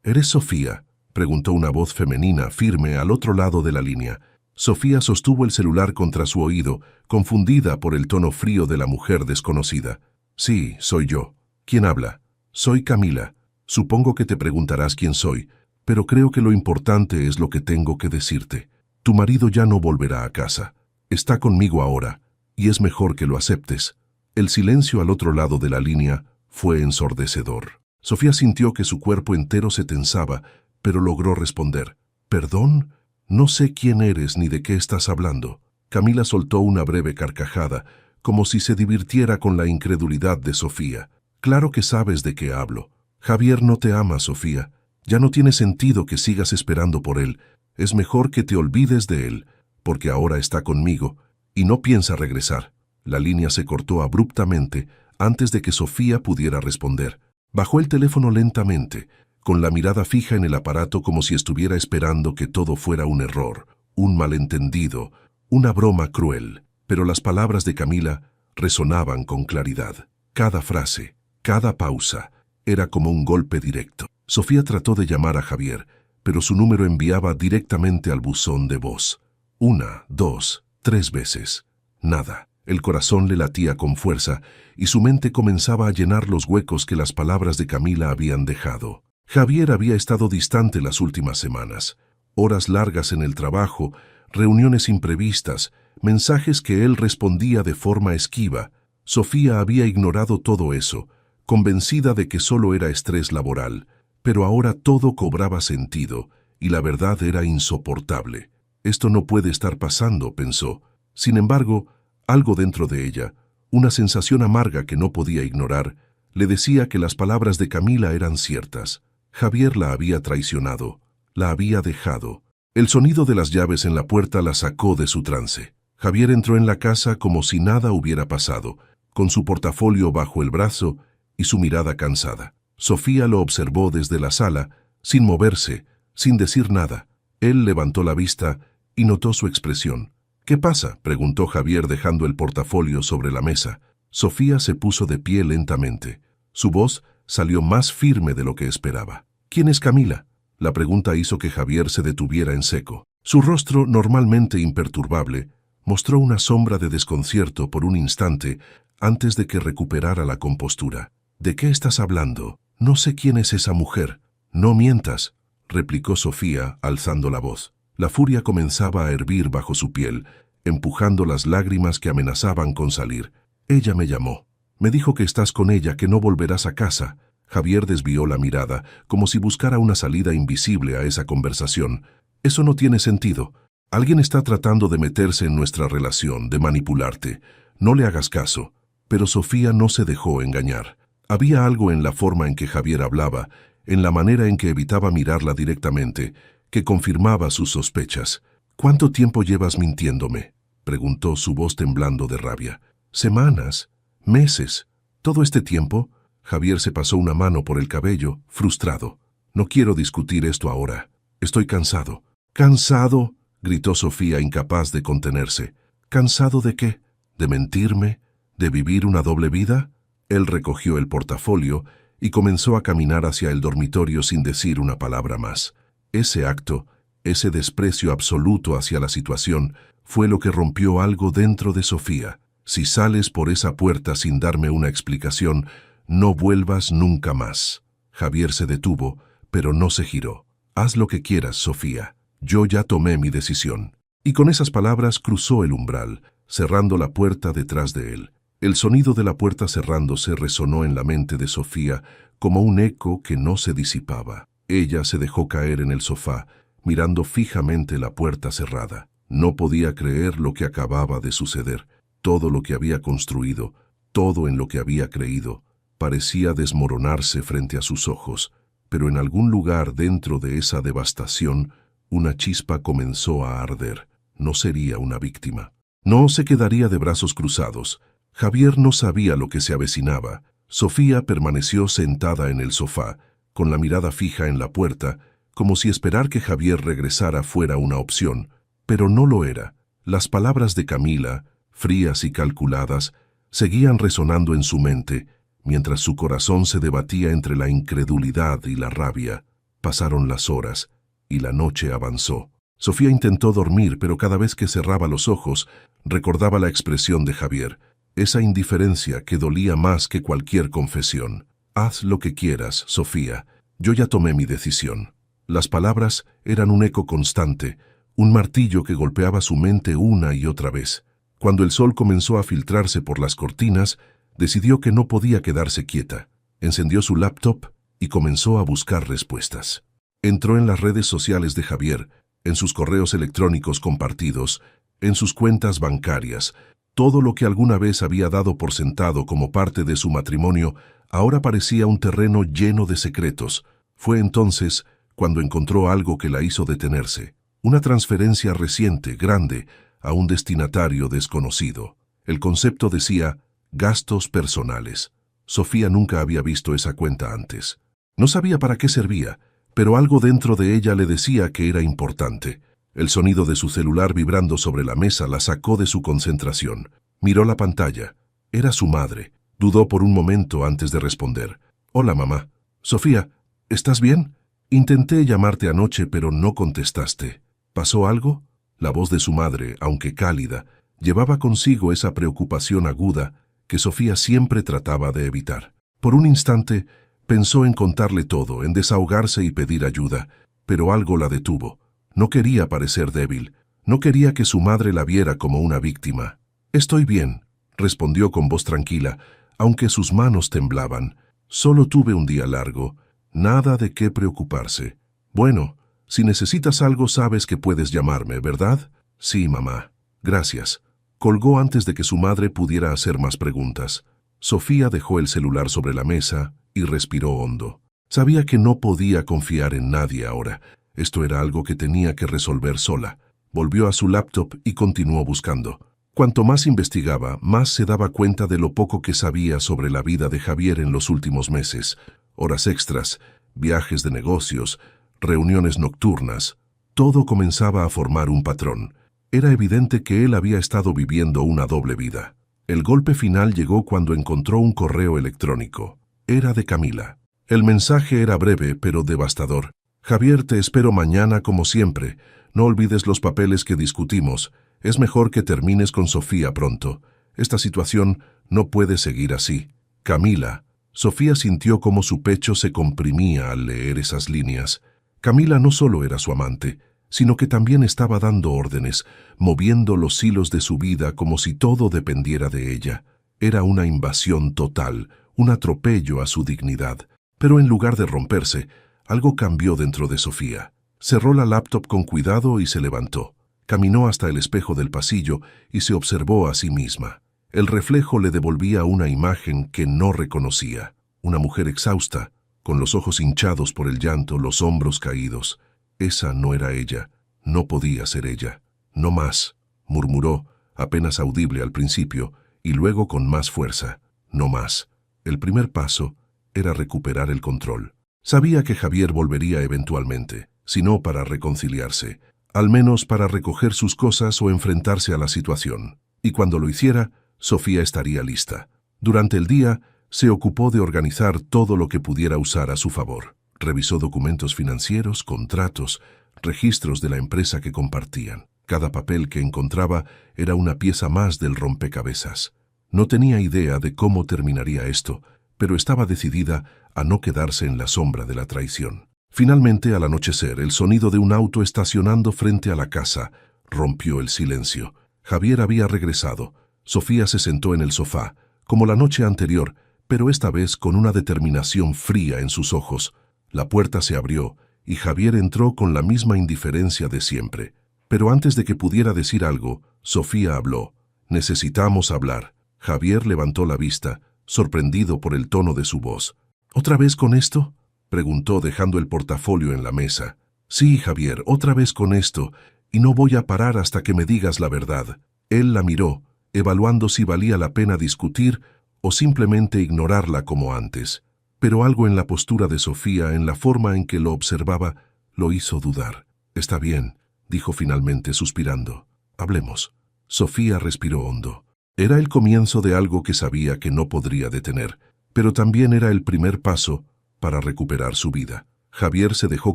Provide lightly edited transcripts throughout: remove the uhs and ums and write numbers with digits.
¿Eres Sofía?, preguntó una voz femenina firme al otro lado de la línea. Sofía sostuvo el celular contra su oído, confundida por el tono frío de la mujer desconocida. Sí, soy yo. ¿Quién habla? Soy Camila. Supongo que te preguntarás quién soy, pero creo que lo importante es lo que tengo que decirte. Tu marido ya no volverá a casa. Está conmigo ahora, y es mejor que lo aceptes. El silencio al otro lado de la línea fue ensordecedor. Sofía sintió que su cuerpo entero se tensaba, pero logró responder. ¿Perdón? No sé quién eres ni de qué estás hablando. Camila soltó una breve carcajada, como si se divirtiera con la incredulidad de Sofía. Claro que sabes de qué hablo. Javier no te ama, Sofía. Ya no tiene sentido que sigas esperando por él. Es mejor que te olvides de él, porque ahora está conmigo y no piensa regresar. La línea se cortó abruptamente antes de que Sofía pudiera responder. Bajó el teléfono lentamente, con la mirada fija en el aparato como si estuviera esperando que todo fuera un error, un malentendido, una broma cruel. Pero las palabras de Camila resonaban con claridad. Cada frase, cada pausa, era como un golpe directo. Sofía trató de llamar a Javier, pero su número enviaba directamente al buzón de voz. 1, 2, 3 veces. Nada. El corazón le latía con fuerza y su mente comenzaba a llenar los huecos que las palabras de Camila habían dejado. Javier había estado distante las últimas semanas. Horas largas en el trabajo, reuniones imprevistas, mensajes que él respondía de forma esquiva. Sofía había ignorado todo eso, convencida de que solo era estrés laboral, pero ahora todo cobraba sentido y la verdad era insoportable. Esto no puede estar pasando, pensó. Sin embargo, algo dentro de ella, una sensación amarga que no podía ignorar, le decía que las palabras de Camila eran ciertas. Javier la había traicionado, la había dejado. El sonido de las llaves en la puerta la sacó de su trance. Javier entró en la casa como si nada hubiera pasado, con su portafolio bajo el brazo y su mirada cansada. Sofía lo observó desde la sala, sin moverse, sin decir nada. Él levantó la vista y notó su expresión. ¿Qué pasa?, preguntó Javier dejando el portafolio sobre la mesa. Sofía se puso de pie lentamente. Su voz salió más firme de lo que esperaba. ¿Quién es Camila? La pregunta hizo que Javier se detuviera en seco. Su rostro, normalmente imperturbable, mostró una sombra de desconcierto por un instante antes de que recuperara la compostura. ¿De qué estás hablando? No sé quién es esa mujer. No mientas, replicó Sofía, alzando la voz. La furia comenzaba a hervir bajo su piel, empujando las lágrimas que amenazaban con salir. Ella me llamó. Me dijo que estás con ella, que no volverás a casa. Javier desvió la mirada, como si buscara una salida invisible a esa conversación. Eso no tiene sentido. Alguien está tratando de meterse en nuestra relación, de manipularte. No le hagas caso. Pero Sofía no se dejó engañar. Había algo en la forma en que Javier hablaba, en la manera en que evitaba mirarla directamente, que confirmaba sus sospechas. ¿Cuánto tiempo llevas mintiéndome?, preguntó su voz temblando de rabia. ¿Semanas? ¿Meses? ¿Todo este tiempo? Javier se pasó una mano por el cabello, frustrado. No quiero discutir esto ahora. Estoy cansado. ¿Cansado?, gritó Sofía, incapaz de contenerse. ¿Cansado de qué? ¿De mentirme? ¿De vivir una doble vida? Él recogió el portafolio y comenzó a caminar hacia el dormitorio sin decir una palabra más. Ese acto, ese desprecio absoluto hacia la situación, fue lo que rompió algo dentro de Sofía. Si sales por esa puerta sin darme una explicación, no vuelvas nunca más. Javier se detuvo, pero no se giró. Haz lo que quieras, Sofía. Yo ya tomé mi decisión. Y con esas palabras cruzó el umbral, cerrando la puerta detrás de él. El sonido de la puerta cerrándose resonó en la mente de Sofía como un eco que no se disipaba. Ella se dejó caer en el sofá, mirando fijamente la puerta cerrada. No podía creer lo que acababa de suceder. Todo lo que había construido, todo en lo que había creído, parecía desmoronarse frente a sus ojos, pero en algún lugar dentro de esa devastación, una chispa comenzó a arder. No sería una víctima. No se quedaría de brazos cruzados. Javier no sabía lo que se avecinaba. Sofía permaneció sentada en el sofá, con la mirada fija en la puerta, como si esperar que Javier regresara fuera una opción, pero no lo era. Las palabras de Camila, frías y calculadas, seguían resonando en su mente, mientras su corazón se debatía entre la incredulidad y la rabia. Pasaron las horas, y la noche avanzó. Sofía intentó dormir, pero cada vez que cerraba los ojos, recordaba la expresión de Javier, esa indiferencia que dolía más que cualquier confesión. Haz lo que quieras, Sofía. Yo ya tomé mi decisión. Las palabras eran un eco constante, un martillo que golpeaba su mente una y otra vez. Cuando el sol comenzó a filtrarse por las cortinas, decidió que no podía quedarse quieta. Encendió su laptop y comenzó a buscar respuestas. Entró en las redes sociales de Javier, en sus correos electrónicos compartidos, en sus cuentas bancarias. Todo lo que alguna vez había dado por sentado como parte de su matrimonio ahora parecía un terreno lleno de secretos. Fue entonces cuando encontró algo que la hizo detenerse. Una transferencia reciente, grande, a un destinatario desconocido. El concepto decía gastos personales. Sofía nunca había visto esa cuenta antes. No sabía para qué servía, pero algo dentro de ella le decía que era importante. El sonido de su celular vibrando sobre la mesa la sacó de su concentración. Miró la pantalla. Era su madre. Dudó por un momento antes de responder. «Hola, mamá. Sofía, ¿estás bien? Intenté llamarte anoche, pero no contestaste. ¿Pasó algo?» La voz de su madre, aunque cálida, llevaba consigo esa preocupación aguda que Sofía siempre trataba de evitar. Por un instante, pensó en contarle todo, en desahogarse y pedir ayuda, pero algo la detuvo. No quería parecer débil, no quería que su madre la viera como una víctima. «Estoy bien», respondió con voz tranquila, aunque sus manos temblaban. «Solo tuve un día largo, nada de qué preocuparse. Bueno, si necesitas algo sabes que puedes llamarme, ¿verdad?» «Sí, mamá. Gracias». Colgó antes de que su madre pudiera hacer más preguntas. Sofía dejó el celular sobre la mesa y respiró hondo. Sabía que no podía confiar en nadie ahora. Esto era algo que tenía que resolver sola. Volvió a su laptop y continuó buscando. Cuanto más investigaba, más se daba cuenta de lo poco que sabía sobre la vida de Javier en los últimos meses. Horas extras, viajes de negocios, reuniones nocturnas. Todo comenzaba a formar un patrón. Era evidente que él había estado viviendo una doble vida. El golpe final llegó cuando encontró un correo electrónico. Era de Camila. El mensaje era breve, pero devastador. «Javier, te espero mañana como siempre. No olvides los papeles que discutimos. Es mejor que termines con Sofía pronto. Esta situación no puede seguir así. Camila». Sofía sintió cómo su pecho se comprimía al leer esas líneas. Camila no solo era su amante, sino que también estaba dando órdenes, moviendo los hilos de su vida como si todo dependiera de ella. Era una invasión total, un atropello a su dignidad. Pero en lugar de romperse, algo cambió dentro de Sofía. Cerró la laptop con cuidado y se levantó. Caminó hasta el espejo del pasillo y se observó a sí misma. El reflejo le devolvía una imagen que no reconocía. Una mujer exhausta, con los ojos hinchados por el llanto, los hombros caídos. Esa no era ella, no podía ser ella. «No más», murmuró, apenas audible al principio, y luego con más fuerza. «No más». El primer paso era recuperar el control. Sabía que Javier volvería eventualmente, si no para reconciliarse, al menos para recoger sus cosas o enfrentarse a la situación. Y cuando lo hiciera, Sofía estaría lista. Durante el día, se ocupó de organizar todo lo que pudiera usar a su favor. Revisó documentos financieros, contratos, registros de la empresa que compartían. Cada papel que encontraba era una pieza más del rompecabezas. No tenía idea de cómo terminaría esto, pero estaba decidida a no quedarse en la sombra de la traición. Finalmente, al anochecer, el sonido de un auto estacionando frente a la casa rompió el silencio. Javier había regresado. Sofía se sentó en el sofá, como la noche anterior, pero esta vez con una determinación fría en sus ojos. La puerta se abrió y Javier entró con la misma indiferencia de siempre. Pero antes de que pudiera decir algo, Sofía habló. «Necesitamos hablar». Javier levantó la vista, sorprendido por el tono de su voz. «¿Otra vez con esto?», preguntó dejando el portafolio en la mesa. «Sí, Javier, otra vez con esto, y no voy a parar hasta que me digas la verdad». Él la miró, evaluando si valía la pena discutir o simplemente ignorarla como antes. Pero algo en la postura de Sofía, en la forma en que lo observaba, lo hizo dudar. «Está bien», dijo finalmente suspirando. «Hablemos». Sofía respiró hondo. Era el comienzo de algo que sabía que no podría detener, pero también era el primer paso para recuperar su vida. Javier se dejó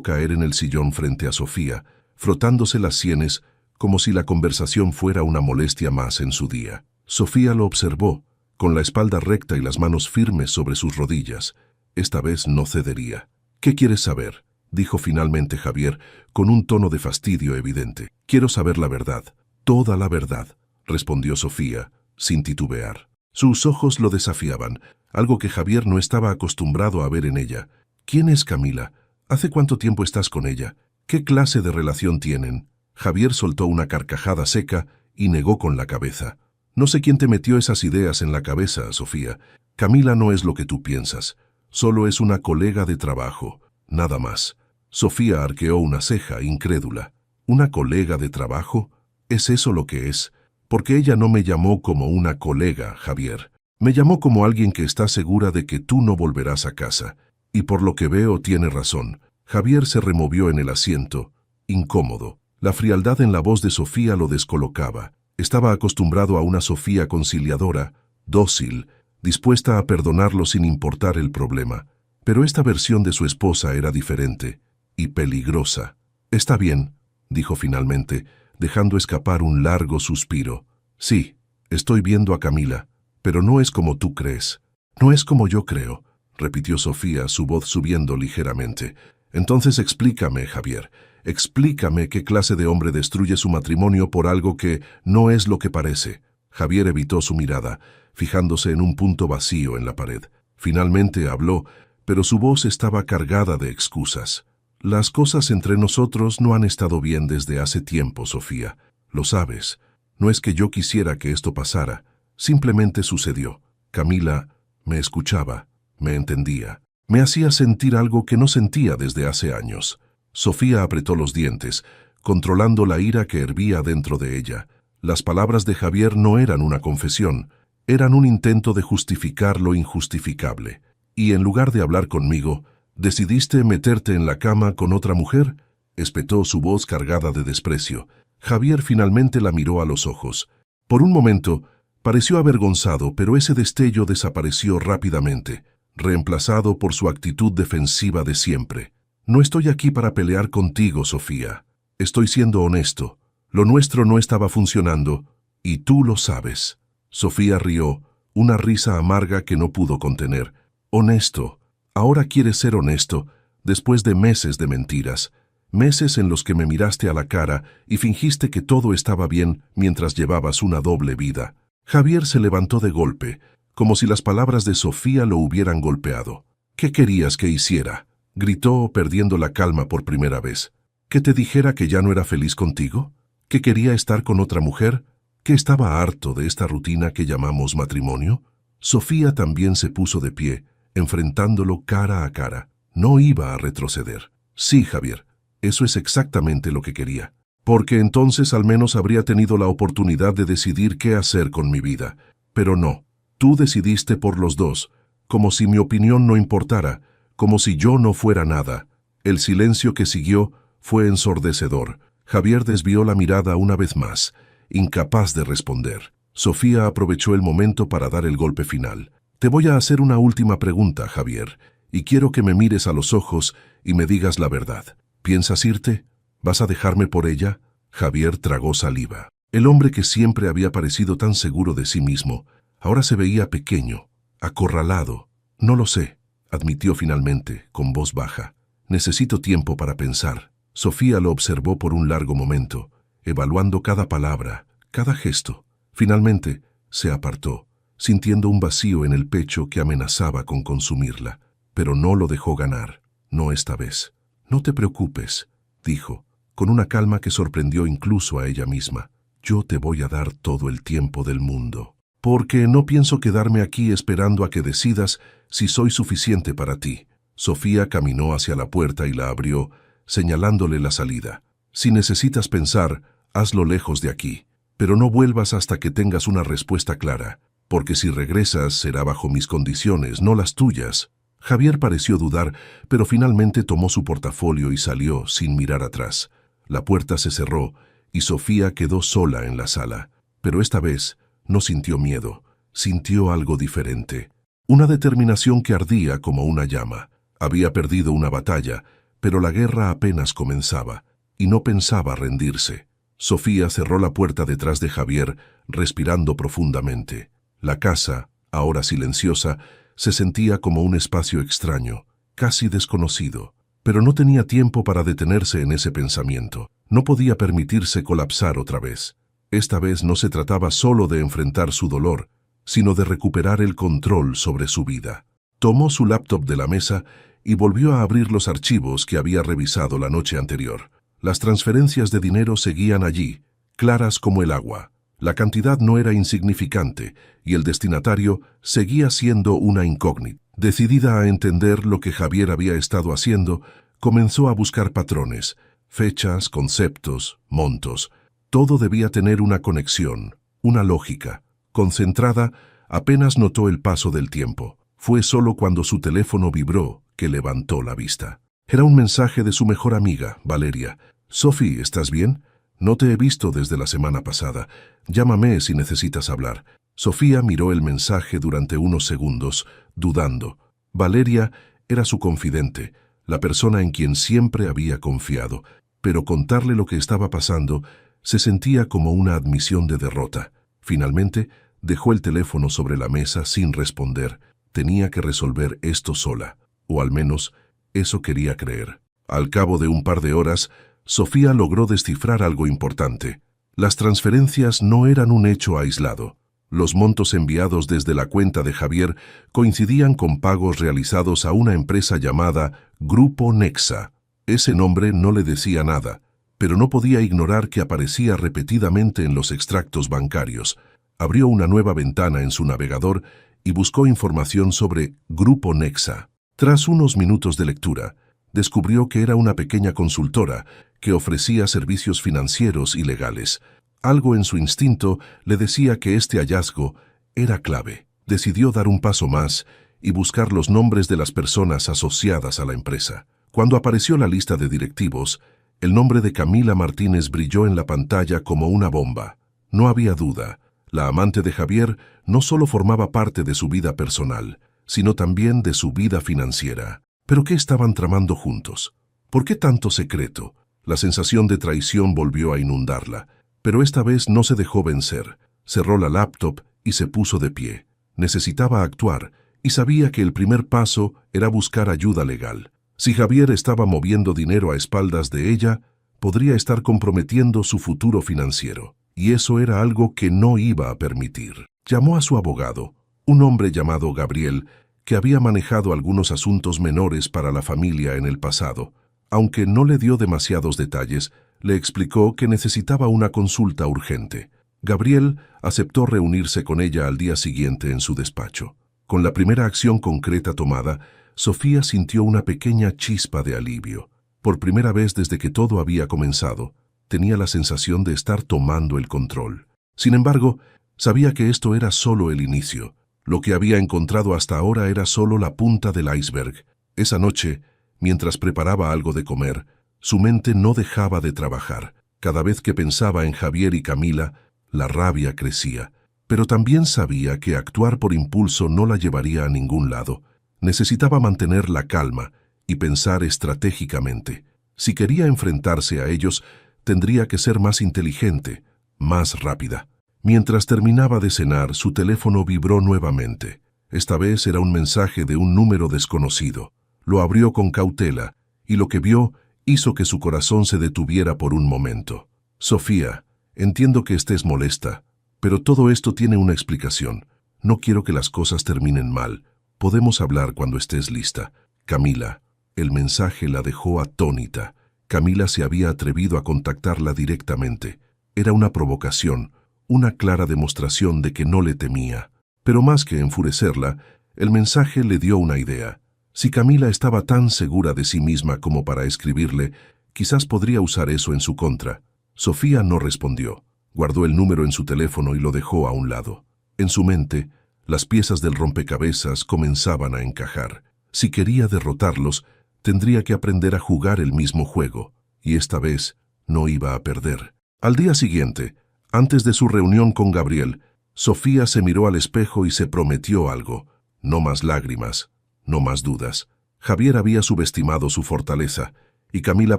caer en el sillón frente a Sofía, frotándose las sienes como si la conversación fuera una molestia más en su día. Sofía lo observó, con la espalda recta y las manos firmes sobre sus rodillas. Esta vez no cedería. «¿Qué quieres saber?», dijo finalmente Javier, con un tono de fastidio evidente. «Quiero saber la verdad, toda la verdad», respondió Sofía, sin titubear. Sus ojos lo desafiaban, algo que Javier no estaba acostumbrado a ver en ella. «¿Quién es Camila? ¿Hace cuánto tiempo estás con ella? ¿Qué clase de relación tienen?». Javier soltó una carcajada seca y negó con la cabeza. «No sé quién te metió esas ideas en la cabeza, Sofía. Camila no es lo que tú piensas. Solo es una colega de trabajo, nada más». Sofía arqueó una ceja, incrédula. «¿Una colega de trabajo? ¿Es eso lo que es? Porque ella no me llamó como una colega, Javier. Me llamó como alguien que está segura de que tú no volverás a casa. Y por lo que veo tiene razón». Javier se removió en el asiento, incómodo. La frialdad en la voz de Sofía lo descolocaba. Estaba acostumbrado a una Sofía conciliadora, dócil, dispuesta a perdonarlo sin importar el problema. Pero esta versión de su esposa era diferente y peligrosa. «Está bien», dijo finalmente, dejando escapar un largo suspiro. «Sí, estoy viendo a Camila, pero no es como tú crees». «No es como yo creo», repitió Sofía, su voz subiendo ligeramente. «Entonces explícame, Javier, explícame qué clase de hombre destruye su matrimonio por algo que no es lo que parece». Javier evitó su mirada, fijándose en un punto vacío en la pared. Finalmente habló, pero su voz estaba cargada de excusas. «Las cosas entre nosotros no han estado bien desde hace tiempo, Sofía. Lo sabes. No es que yo quisiera que esto pasara. Simplemente sucedió. Camila me escuchaba, me entendía. Me hacía sentir algo que no sentía desde hace años». Sofía apretó los dientes, controlando la ira que hervía dentro de ella. Las palabras de Javier no eran una confesión, eran un intento de justificar lo injustificable. «¿Y en lugar de hablar conmigo, decidiste meterte en la cama con otra mujer?», espetó su voz cargada de desprecio. Javier finalmente la miró a los ojos. Por un momento, pareció avergonzado, pero ese destello desapareció rápidamente, reemplazado por su actitud defensiva de siempre. «No estoy aquí para pelear contigo, Sofía. Estoy siendo honesto. Lo nuestro no estaba funcionando, y tú lo sabes». Sofía rió, una risa amarga que no pudo contener. «Honesto. Ahora quieres ser honesto, después de meses de mentiras. Meses en los que me miraste a la cara y fingiste que todo estaba bien mientras llevabas una doble vida». Javier se levantó de golpe, como si las palabras de Sofía lo hubieran golpeado. «¿Qué querías que hiciera?», gritó, perdiendo la calma por primera vez. «¿Que te dijera que ya no era feliz contigo? ¿Que quería estar con otra mujer? ¿Que estaba harto de esta rutina que llamamos matrimonio?». Sofía también se puso de pie, enfrentándolo cara a cara. No iba a retroceder. «Sí, Javier, eso es exactamente lo que quería. Porque entonces al menos habría tenido la oportunidad de decidir qué hacer con mi vida. Pero no, tú decidiste por los dos, como si mi opinión no importara, como si yo no fuera nada». El silencio que siguió fue ensordecedor. Javier desvió la mirada una vez más, incapaz de responder. Sofía aprovechó el momento para dar el golpe final. «Te voy a hacer una última pregunta, Javier, y quiero que me mires a los ojos y me digas la verdad. ¿Piensas irte? ¿Vas a dejarme por ella?». Javier tragó saliva. El hombre que siempre había parecido tan seguro de sí mismo, ahora se veía pequeño, acorralado. «No lo sé», admitió finalmente, con voz baja. «Necesito tiempo para pensar». Sofía lo observó por un largo momento, evaluando cada palabra, cada gesto. Finalmente, se apartó, sintiendo un vacío en el pecho que amenazaba con consumirla. Pero no lo dejó ganar, no esta vez. «No te preocupes», dijo, con una calma que sorprendió incluso a ella misma. «Yo te voy a dar todo el tiempo del mundo. Porque no pienso quedarme aquí esperando a que decidas si soy suficiente para ti». Sofía caminó hacia la puerta y la abrió, señalándole la salida. «Si necesitas pensar, hazlo lejos de aquí. Pero no vuelvas hasta que tengas una respuesta clara, porque si regresas será bajo mis condiciones, no las tuyas». Javier pareció dudar, pero finalmente tomó su portafolio y salió sin mirar atrás. La puerta se cerró y Sofía quedó sola en la sala. Pero esta vez no sintió miedo, sintió algo diferente. Una determinación que ardía como una llama. Había perdido una batalla, pero la guerra apenas comenzaba, y no pensaba rendirse. Sofía cerró la puerta detrás de Javier, respirando profundamente. La casa, ahora silenciosa, se sentía como un espacio extraño, casi desconocido. Pero no tenía tiempo para detenerse en ese pensamiento. No podía permitirse colapsar otra vez. Esta vez no se trataba solo de enfrentar su dolor, sino de recuperar el control sobre su vida. Tomó su laptop de la mesa y volvió a abrir los archivos que había revisado la noche anterior. Las transferencias de dinero seguían allí, claras como el agua. La cantidad no era insignificante y el destinatario seguía siendo una incógnita. Decidida a entender lo que Javier había estado haciendo, comenzó a buscar patrones, fechas, conceptos, montos. Todo debía tener una conexión, una lógica. Concentrada, apenas notó el paso del tiempo. Fue solo cuando su teléfono vibró que levantó la vista. Era un mensaje de su mejor amiga, Valeria. «Sophie, ¿estás bien? No te he visto desde la semana pasada. Llámame si necesitas hablar». Sofía miró el mensaje durante unos segundos, dudando. Valeria era su confidente, la persona en quien siempre había confiado, pero contarle lo que estaba pasando se sentía como una admisión de derrota. Finalmente, dejó el teléfono sobre la mesa sin responder. Tenía que resolver esto sola, o al menos eso quería creer. Al cabo de un par de horas, Sofía logró descifrar algo importante. Las transferencias no eran un hecho aislado. Los montos enviados desde la cuenta de Javier coincidían con pagos realizados a una empresa llamada Grupo Nexa. Ese nombre no le decía nada, pero no podía ignorar que aparecía repetidamente en los extractos bancarios. Abrió una nueva ventana en su navegador y buscó información sobre Grupo Nexa. Tras unos minutos de lectura, descubrió que era una pequeña consultora que ofrecía servicios financieros y legales. Algo en su instinto le decía que este hallazgo era clave. Decidió dar un paso más y buscar los nombres de las personas asociadas a la empresa. Cuando apareció la lista de directivos, el nombre de Camila Martínez brilló en la pantalla como una bomba. No había duda, la amante de Javier no solo formaba parte de su vida personal, sino también de su vida financiera. ¿Pero qué estaban tramando juntos? ¿Por qué tanto secreto? La sensación de traición volvió a inundarla. Pero esta vez no se dejó vencer. Cerró la laptop y se puso de pie. Necesitaba actuar y sabía que el primer paso era buscar ayuda legal. Si Javier estaba moviendo dinero a espaldas de ella, podría estar comprometiendo su futuro financiero. Y eso era algo que no iba a permitir. Llamó a su abogado, un hombre llamado Gabriel, que había manejado algunos asuntos menores para la familia en el pasado. Aunque no le dio demasiados detalles, le explicó que necesitaba una consulta urgente. Gabriel aceptó reunirse con ella al día siguiente en su despacho. Con la primera acción concreta tomada, Sofía sintió una pequeña chispa de alivio. Por primera vez desde que todo había comenzado, tenía la sensación de estar tomando el control. Sin embargo, sabía que esto era solo el inicio. Lo que había encontrado hasta ahora era solo la punta del iceberg. Esa noche, mientras preparaba algo de comer, su mente no dejaba de trabajar. Cada vez que pensaba en Javier y Camila, la rabia crecía. Pero también sabía que actuar por impulso no la llevaría a ningún lado. Necesitaba mantener la calma y pensar estratégicamente. Si quería enfrentarse a ellos, tendría que ser más inteligente, más rápida. Mientras terminaba de cenar, su teléfono vibró nuevamente. Esta vez era un mensaje de un número desconocido. Lo abrió con cautela, y lo que vio hizo que su corazón se detuviera por un momento. «Sofía, entiendo que estés molesta, pero todo esto tiene una explicación. No quiero que las cosas terminen mal. Podemos hablar cuando estés lista. Camila». El mensaje la dejó atónita. Camila se había atrevido a contactarla directamente. Era una provocación, una clara demostración de que no le temía. Pero más que enfurecerla, el mensaje le dio una idea. Si Camila estaba tan segura de sí misma como para escribirle, quizás podría usar eso en su contra. Sofía no respondió. Guardó el número en su teléfono y lo dejó a un lado. En su mente, las piezas del rompecabezas comenzaban a encajar. Si quería derrotarlos, tendría que aprender a jugar el mismo juego, y esta vez no iba a perder. Al día siguiente, antes de su reunión con Gabriel, Sofía se miró al espejo y se prometió algo. No más lágrimas. No más dudas. Javier había subestimado su fortaleza, y Camila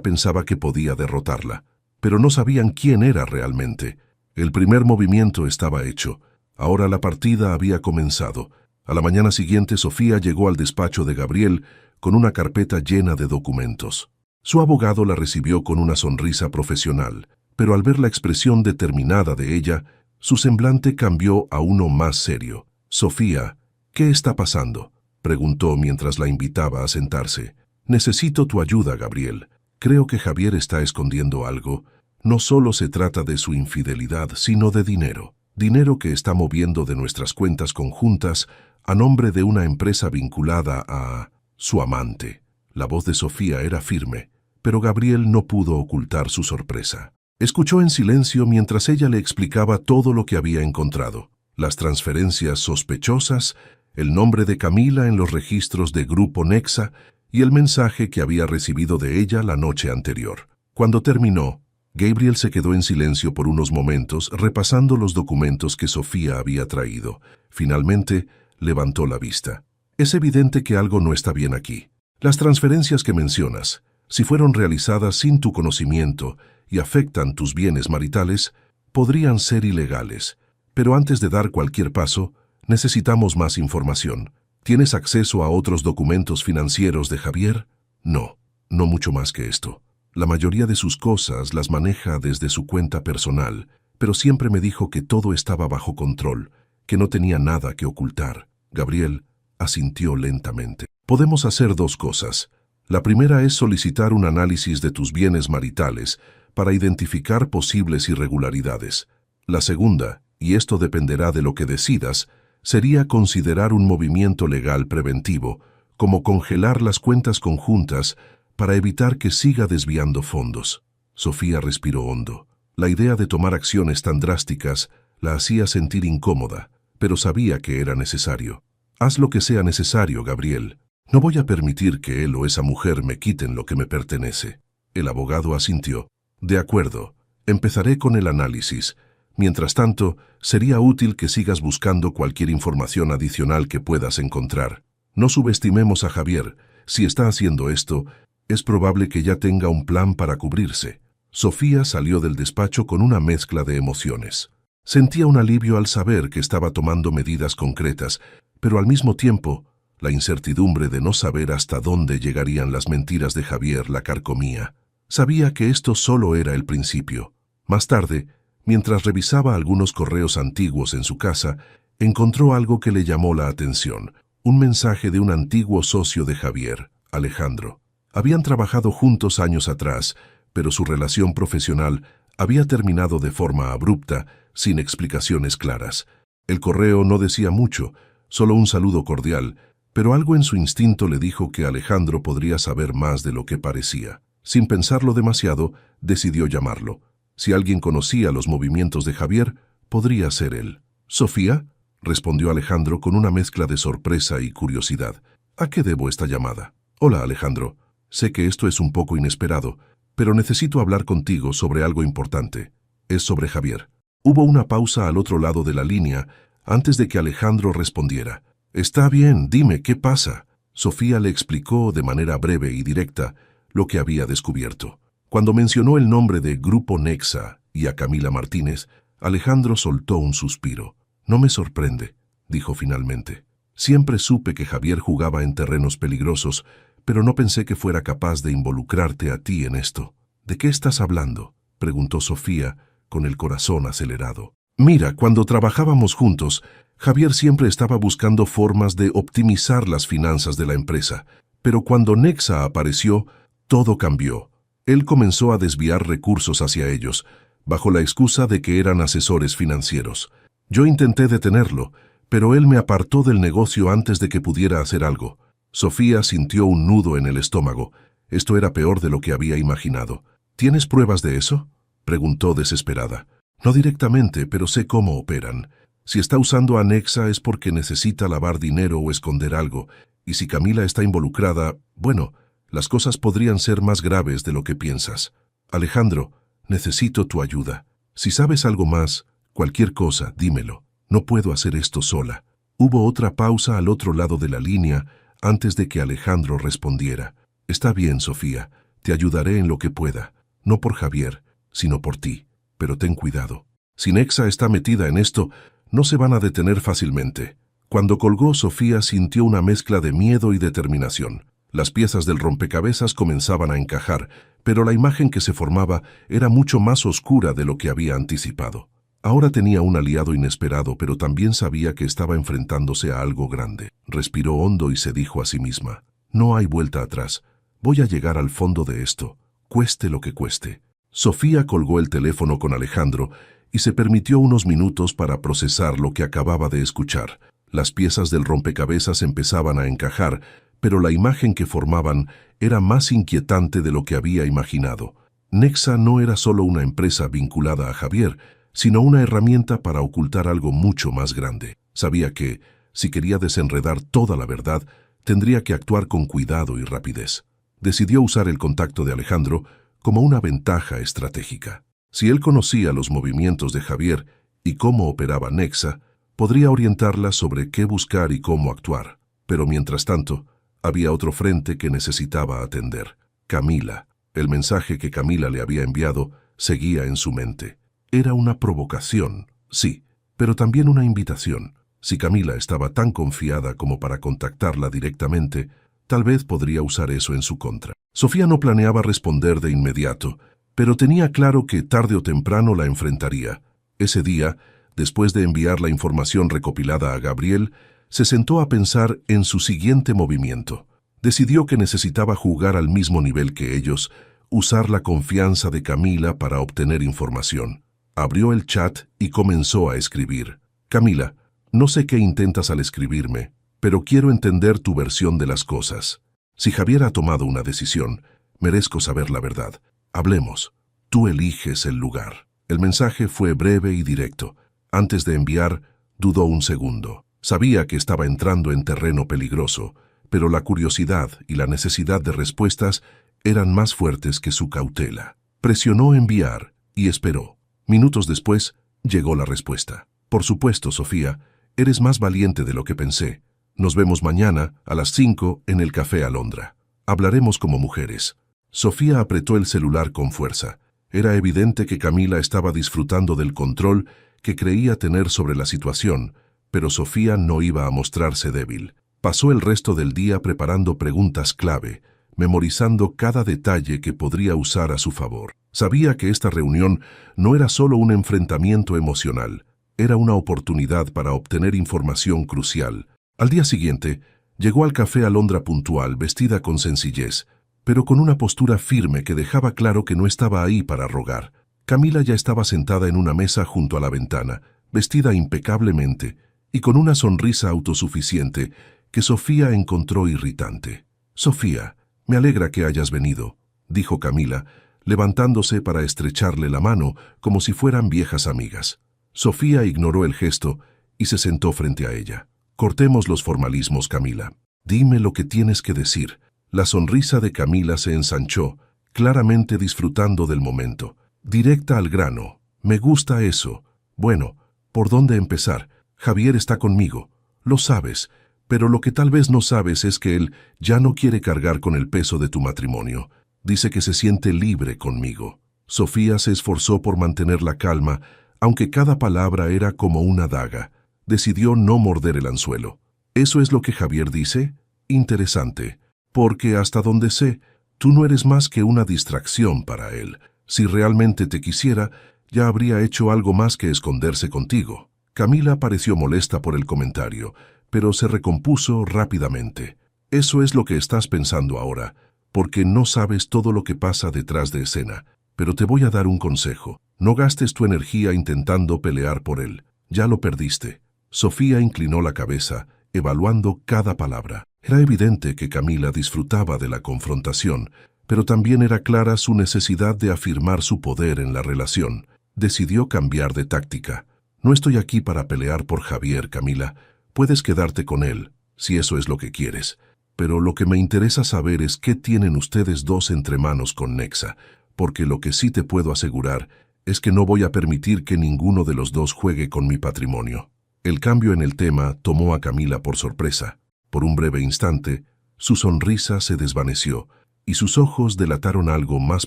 pensaba que podía derrotarla. Pero no sabían quién era realmente. El primer movimiento estaba hecho. Ahora la partida había comenzado. A la mañana siguiente, Sofía llegó al despacho de Gabriel con una carpeta llena de documentos. Su abogado la recibió con una sonrisa profesional, pero al ver la expresión determinada de ella, su semblante cambió a uno más serio. «Sofía, ¿qué está pasando?», preguntó mientras la invitaba a sentarse. «Necesito tu ayuda, Gabriel. Creo que Javier está escondiendo algo. No solo se trata de su infidelidad, sino de dinero. Dinero que está moviendo de nuestras cuentas conjuntas a nombre de una empresa vinculada a su amante». La voz de Sofía era firme, pero Gabriel no pudo ocultar su sorpresa. Escuchó en silencio mientras ella le explicaba todo lo que había encontrado: las transferencias sospechosas, el nombre de Camila en los registros de Grupo Nexa y el mensaje que había recibido de ella la noche anterior. Cuando terminó, Gabriel se quedó en silencio por unos momentos repasando los documentos que Sofía había traído. Finalmente, levantó la vista. «Es evidente que algo no está bien aquí. Las transferencias que mencionas, si fueron realizadas sin tu conocimiento y afectan tus bienes maritales, podrían ser ilegales. Pero antes de dar cualquier paso, necesitamos más información. ¿Tienes acceso a otros documentos financieros de Javier?». «No, no mucho más que esto. La mayoría de sus cosas las maneja desde su cuenta personal, pero siempre me dijo que todo estaba bajo control, que no tenía nada que ocultar». Gabriel asintió lentamente. «Podemos hacer dos cosas. La primera es solicitar un análisis de tus bienes maritales para identificar posibles irregularidades. La segunda, y esto dependerá de lo que decidas, sería considerar un movimiento legal preventivo, como congelar las cuentas conjuntas para evitar que siga desviando fondos». Sofía respiró hondo. La idea de tomar acciones tan drásticas la hacía sentir incómoda, pero sabía que era necesario. «Haz lo que sea necesario, Gabriel. No voy a permitir que él o esa mujer me quiten lo que me pertenece». El abogado asintió. «De acuerdo, empezaré con el análisis. Mientras tanto, sería útil que sigas buscando cualquier información adicional que puedas encontrar. No subestimemos a Javier. Si está haciendo esto, es probable que ya tenga un plan para cubrirse». Sofía salió del despacho con una mezcla de emociones. Sentía un alivio al saber que estaba tomando medidas concretas, pero al mismo tiempo, la incertidumbre de no saber hasta dónde llegarían las mentiras de Javier la carcomía. Sabía que esto solo era el principio. Más tarde, mientras revisaba algunos correos antiguos en su casa, encontró algo que le llamó la atención: un mensaje de un antiguo socio de Javier, Alejandro. Habían trabajado juntos años atrás, pero su relación profesional había terminado de forma abrupta, sin explicaciones claras. El correo no decía mucho, solo un saludo cordial, pero algo en su instinto le dijo que Alejandro podría saber más de lo que parecía. Sin pensarlo demasiado, decidió llamarlo. Si alguien conocía los movimientos de Javier, podría ser él. «¿Sofía?», respondió Alejandro con una mezcla de sorpresa y curiosidad. «¿A qué debo esta llamada?». «Hola, Alejandro. Sé que esto es un poco inesperado, pero necesito hablar contigo sobre algo importante. Es sobre Javier». Hubo una pausa al otro lado de la línea antes de que Alejandro respondiera. «Está bien, dime, ¿qué pasa?». Sofía le explicó de manera breve y directa lo que había descubierto. Cuando mencionó el nombre de Grupo Nexa y a Camila Martínez, Alejandro soltó un suspiro. «No me sorprende», dijo finalmente. «Siempre supe que Javier jugaba en terrenos peligrosos, pero no pensé que fuera capaz de involucrarte a ti en esto». «¿De qué estás hablando?», preguntó Sofía, con el corazón acelerado. «Mira, cuando trabajábamos juntos, Javier siempre estaba buscando formas de optimizar las finanzas de la empresa, pero cuando Nexa apareció, todo cambió. Él comenzó a desviar recursos hacia ellos, bajo la excusa de que eran asesores financieros. Yo intenté detenerlo, pero él me apartó del negocio antes de que pudiera hacer algo». Sofía sintió un nudo en el estómago. Esto era peor de lo que había imaginado. «¿Tienes pruebas de eso?», preguntó desesperada. «No directamente, pero sé cómo operan. Si está usando a Nexa es porque necesita lavar dinero o esconder algo, y si Camila está involucrada, bueno, las cosas podrían ser más graves de lo que piensas. Alejandro, necesito tu ayuda. Si sabes algo más, cualquier cosa, dímelo. No puedo hacer esto sola». Hubo otra pausa al otro lado de la línea antes de que Alejandro respondiera. «Está bien, Sofía, Te ayudaré en lo que pueda, no por Javier, sino por ti. Pero ten cuidado. Si Nexa está metida en esto, no se van a detener fácilmente. Cuando colgó, Sofía sintió una mezcla de miedo y determinación. Las piezas del rompecabezas comenzaban a encajar, pero la imagen que se formaba era mucho más oscura de lo que había anticipado. Ahora tenía un aliado inesperado, pero también sabía que estaba enfrentándose a algo grande. Respiró hondo y se dijo a sí misma: no hay vuelta atrás. Voy a llegar al fondo de esto, cueste lo que cueste. Sofía colgó el teléfono con Alejandro y se permitió unos minutos para procesar lo que acababa de escuchar. Las piezas del rompecabezas empezaban a encajar, pero la imagen que formaban era más inquietante de lo que había imaginado. Nexa no era solo una empresa vinculada a Javier, sino una herramienta para ocultar algo mucho más grande. Sabía que, si quería desenredar toda la verdad, tendría que actuar con cuidado y rapidez. Decidió usar el contacto de Alejandro como una ventaja estratégica. Si él conocía los movimientos de Javier y cómo operaba Nexa, podría orientarla sobre qué buscar y cómo actuar. Pero mientras tanto, había otro frente que necesitaba atender. Camila. El mensaje que Camila le había enviado seguía en su mente. Era una provocación, sí, pero también una invitación. Si Camila estaba tan confiada como para contactarla directamente, tal vez podría usar eso en su contra. Sofía no planeaba responder de inmediato, pero tenía claro que tarde o temprano la enfrentaría. Ese día, después de enviar la información recopilada a Gabriel, se sentó a pensar en su siguiente movimiento. Decidió que necesitaba jugar al mismo nivel que ellos, usar la confianza de Camila para obtener información. Abrió el chat y comenzó a escribir. Camila, no sé qué intentas al escribirme, pero quiero entender tu versión de las cosas. Si Javier ha tomado una decisión, merezco saber la verdad. Hablemos. Tú eliges el lugar. El mensaje fue breve y directo. Antes de enviar, dudó un segundo. Sabía que estaba entrando en terreno peligroso, pero la curiosidad y la necesidad de respuestas eran más fuertes que su cautela. Presionó enviar y esperó. Minutos después, llegó la respuesta. Por supuesto, Sofía, eres más valiente de lo que pensé. Nos vemos mañana a las 5 en el Café Alondra. Hablaremos como mujeres. Sofía apretó el celular con fuerza. Era evidente que Camila estaba disfrutando del control que creía tener sobre la situación, pero Sofía no iba a mostrarse débil. Pasó el resto del día preparando preguntas clave, memorizando cada detalle que podría usar a su favor. Sabía que esta reunión no era solo un enfrentamiento emocional, era una oportunidad para obtener información crucial. Al día siguiente, llegó al Café Alondra puntual, vestida con sencillez, pero con una postura firme que dejaba claro que no estaba ahí para rogar. Camila ya estaba sentada en una mesa junto a la ventana, vestida impecablemente y con una sonrisa autosuficiente que Sofía encontró irritante. «Sofía, me alegra que hayas venido», dijo Camila, levantándose para estrecharle la mano como si fueran viejas amigas. Sofía ignoró el gesto y se sentó frente a ella. «Cortemos los formalismos, Camila. Dime lo que tienes que decir». La sonrisa de Camila se ensanchó, claramente disfrutando del momento. Directa al grano. «Me gusta eso. Bueno, ¿por dónde empezar? Javier está conmigo. Lo sabes, pero lo que tal vez no sabes es que él ya no quiere cargar con el peso de tu matrimonio. Dice que se siente libre conmigo». Sofía se esforzó por mantener la calma, aunque cada palabra era como una daga. Decidió no morder el anzuelo. «¿Eso es lo que Javier dice? Interesante. Porque hasta donde sé, tú no eres más que una distracción para él. Si realmente te quisiera, ya habría hecho algo más que esconderse contigo». Camila pareció molesta por el comentario, pero se recompuso rápidamente. «Eso es lo que estás pensando ahora, porque no sabes todo lo que pasa detrás de escena. Pero te voy a dar un consejo. No gastes tu energía intentando pelear por él. Ya lo perdiste». Sofía inclinó la cabeza, evaluando cada palabra. Era evidente que Camila disfrutaba de la confrontación, pero también era clara su necesidad de afirmar su poder en la relación. Decidió cambiar de táctica. «No estoy aquí para pelear por Javier, Camila. Puedes quedarte con él, si eso es lo que quieres. Pero lo que me interesa saber es qué tienen ustedes dos entre manos con Nexa, porque lo que sí te puedo asegurar es que no voy a permitir que ninguno de los dos juegue con mi patrimonio». El cambio en el tema tomó a Camila por sorpresa. Por un breve instante, su sonrisa se desvaneció, y sus ojos delataron algo más